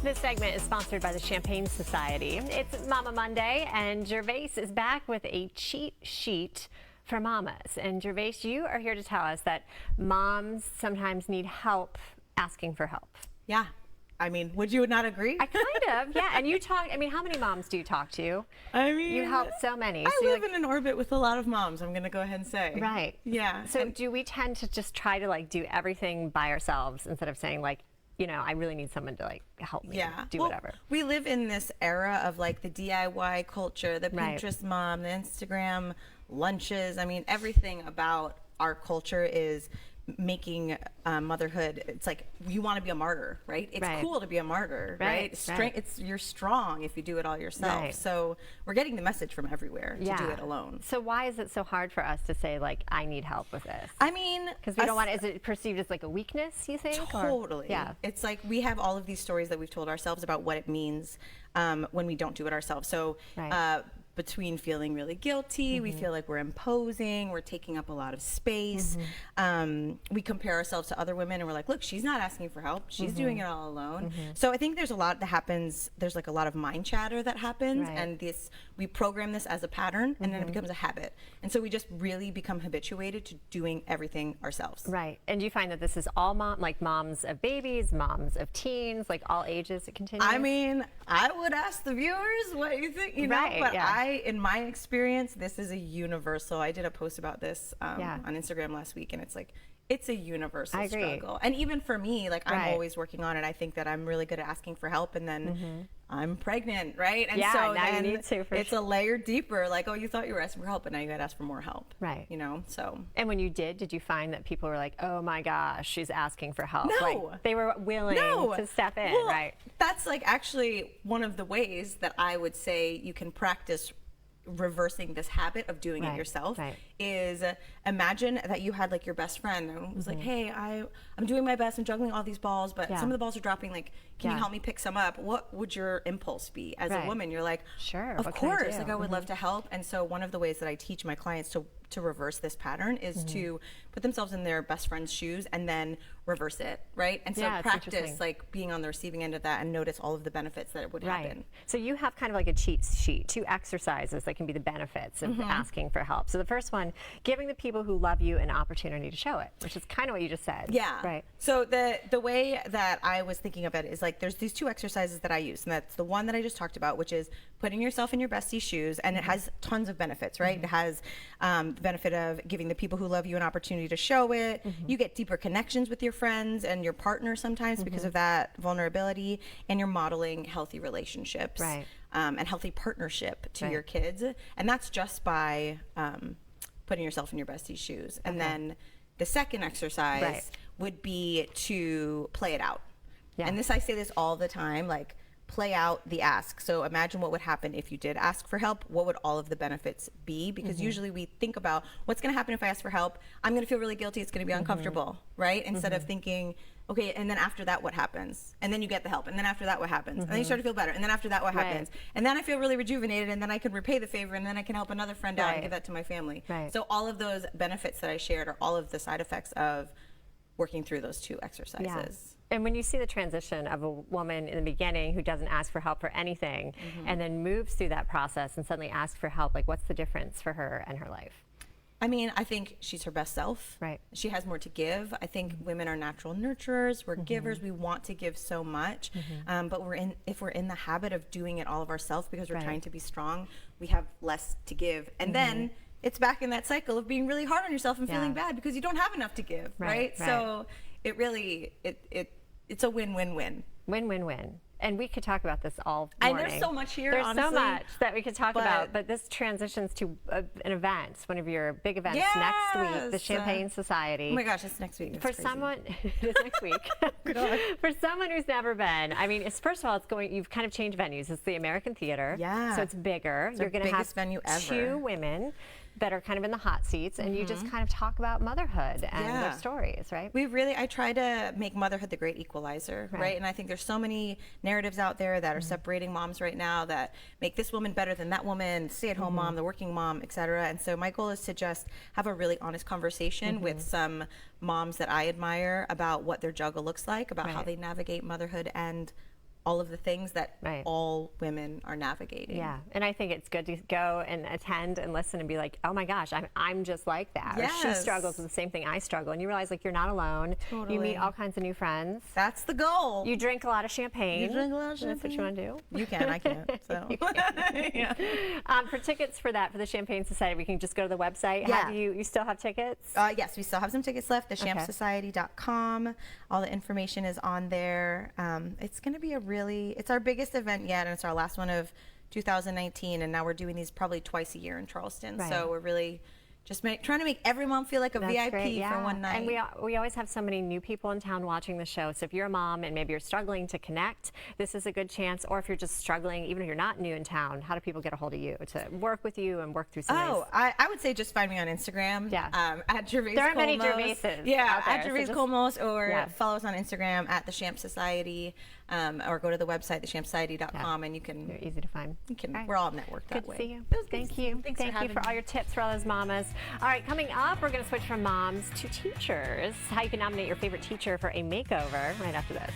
This segment is sponsored by the Champagne Society. It's Mama Monday, and Gervase is back with a cheat sheet for mamas. And Gervase, you are here to tell us that moms sometimes need help asking for help. Yeah. I mean, would you not agree? I kind of, yeah. And you talk, I mean, how many moms do you talk to? I mean, you help so many. I live in an orbit with a lot of moms, I'm going to go ahead and say. Right. Yeah. So do we tend to just try to like do everything by ourselves instead of saying like, you know, I really need someone to like help me do whatever. We live in this era of like the DIY culture, the Pinterest mom, the Instagram lunches. I mean, everything about our culture is making motherhood, it's like you want to be a martyr, right? It's cool to be a martyr, right? You're strong if you do it all yourself. So we're getting the message from everywhere to do it alone. So why is it so hard for us to say like, I need help with this? I mean, because we don't want, is it perceived as like a weakness, you think? Totally. Or, yeah. It's like we have all of these stories that we've told ourselves about what it means when we don't do it ourselves. So between feeling really guilty, we feel like we're imposing, we're taking up a lot of space. We compare ourselves to other women and we're like, look, she's not asking for help. She's doing it all alone. So I think there's a lot that happens. There's like a lot of mind chatter that happens, and we program this as a pattern, and then it becomes a habit. And so we just really become habituated to doing everything ourselves. Right. And do you find that this is all moms of babies, moms of teens, like all ages it continues? I mean, I would ask the viewers what you think, you know, but in my experience, this is a universal. I did a post about this on Instagram last week, and it's like, it's a universal struggle. And even for me, like I'm always working on it. I think that I'm really good at asking for help, and then I'm pregnant, right? And so now then you need to, it's a layer deeper, like, oh, you thought you were asking for help, but now you got to ask for more help. Right. You know, so. And when you did you find that people were like, oh my gosh, she's asking for help? No. Like, they were willing to step in, right? That's like actually one of the ways that I would say you can practice reversing this habit of doing it yourself is imagine that you had like your best friend and was like, hey, I'm doing my best, I'm juggling all these balls, but some of the balls are dropping, like, can you help me pick some up? What would your impulse be as a woman? You're like, sure, of course, like I would love to help. And so one of the ways that I teach my clients to reverse this pattern is to put themselves in their best friend's shoes and then reverse it, right? And so practice like being on the receiving end of that and notice all of the benefits that would happen. So you have kind of like a cheat sheet, 2 exercises that can be the benefits of asking for help. So the first one, giving the people who love you an opportunity to show it, which is kind of what you just said. Yeah. Right. So the way that I was thinking of it is like there's these 2 exercises that I use, and that's the one that I just talked about, which is putting yourself in your bestie's shoes, and it has tons of benefits, right? It has the benefit of giving the people who love you an opportunity to show it. You get deeper connections with your friends and your partner sometimes because of that vulnerability, and you're modeling healthy relationships and healthy partnership to your kids. And that's just by putting yourself in your bestie's shoes. And then the second exercise would be to play it out. And I say this all the time, like, play out the ask. So imagine what would happen if you did ask for help. What would all of the benefits be? Because usually we think about what's going to happen if I ask for help. I'm going to feel really guilty. It's going to be uncomfortable, right? Instead of thinking, okay, and then after that, what happens? And then you get the help. And then after that, what happens? And then you start to feel better. And then after that, what happens? And then I feel really rejuvenated. And then I can repay the favor. And then I can help another friend out and give that to my family. So all of those benefits that I shared are all of the side effects of working through those 2 exercises. And when you see the transition of a woman in the beginning who doesn't ask for help for anything and then moves through that process and suddenly asks for help, like what's the difference for her and her life? I mean, I think she's her best self. She has more to give. I think women are natural nurturers. We're givers. We want to give so much. But if we're in the habit of doing it all of ourselves because we're trying to be strong, we have less to give. And then it's back in that cycle of being really hard on yourself and feeling bad because you don't have enough to give, right? So it really, it's a win-win-win. Win-win-win. And we could talk about this all morning. And there's so much here, There's honestly. so much that we could talk about, but this transitions to an event, one of your big events next week, the Champagne Society. Oh my gosh, it's next week. That's crazy. Someone, it's next week. For someone who's never been, I mean, first of all, you've kind of changed venues. It's the American Theater. So it's bigger. You're going to have venue ever. 2 women that are kind of in the hot seats, and you just kind of talk about motherhood and their stories, right? I try to make motherhood the great equalizer, right? And I think there's so many narratives out there that are separating moms right now that make this woman better than that woman, stay-at-home mom, the working mom, etc. And so my goal is to just have a really honest conversation with some moms that I admire about what their juggle looks like, about how they navigate motherhood and all of the things that Right. all women are navigating. Yeah, and I think it's good to go and attend and listen and be like, oh my gosh, I'm just like that. Or she Yes. struggles with the same thing I struggle. And you realize like you're not alone. You Totally. meet all kinds of new friends. That's the goal. You drink a lot of champagne. You drink a lot of That's what you want to do. You can, I can't. So. Yeah. For tickets for the Champagne Society, we can just go to the website. Yeah. Have you still have tickets? Yes, we still have some tickets left. TheChampSociety.com. All the information is on there. It's going to be it's our biggest event yet, and it's our last one of 2019. And now we're doing these probably twice a year in Charleston. Right. So we're really just trying to make every mom feel like a That's VIP great, yeah. for one night. And we always have so many new people in town watching the show. So if you're a mom and maybe you're struggling to connect, this is a good chance. Or if you're just struggling, even if you're not new in town, how do people get a hold of you to work with you and work through some of these? I would say just find me on Instagram. Yeah. At Gervase Kolmos. There aren't many Gervases Yeah, out there, at so Gervase just- Kolmos, or Yeah. follow us on Instagram at The Champ Society, or go to the website thechampsociety.com, and you They're can. easy to find. All right. we're all networked that Good way. to see you. It was good Thank to see you. Thanks Thank for you for having all me. your tips for all those mamas. All right, coming up, we're going to switch from moms to teachers. How you can nominate your favorite teacher for a makeover right after this.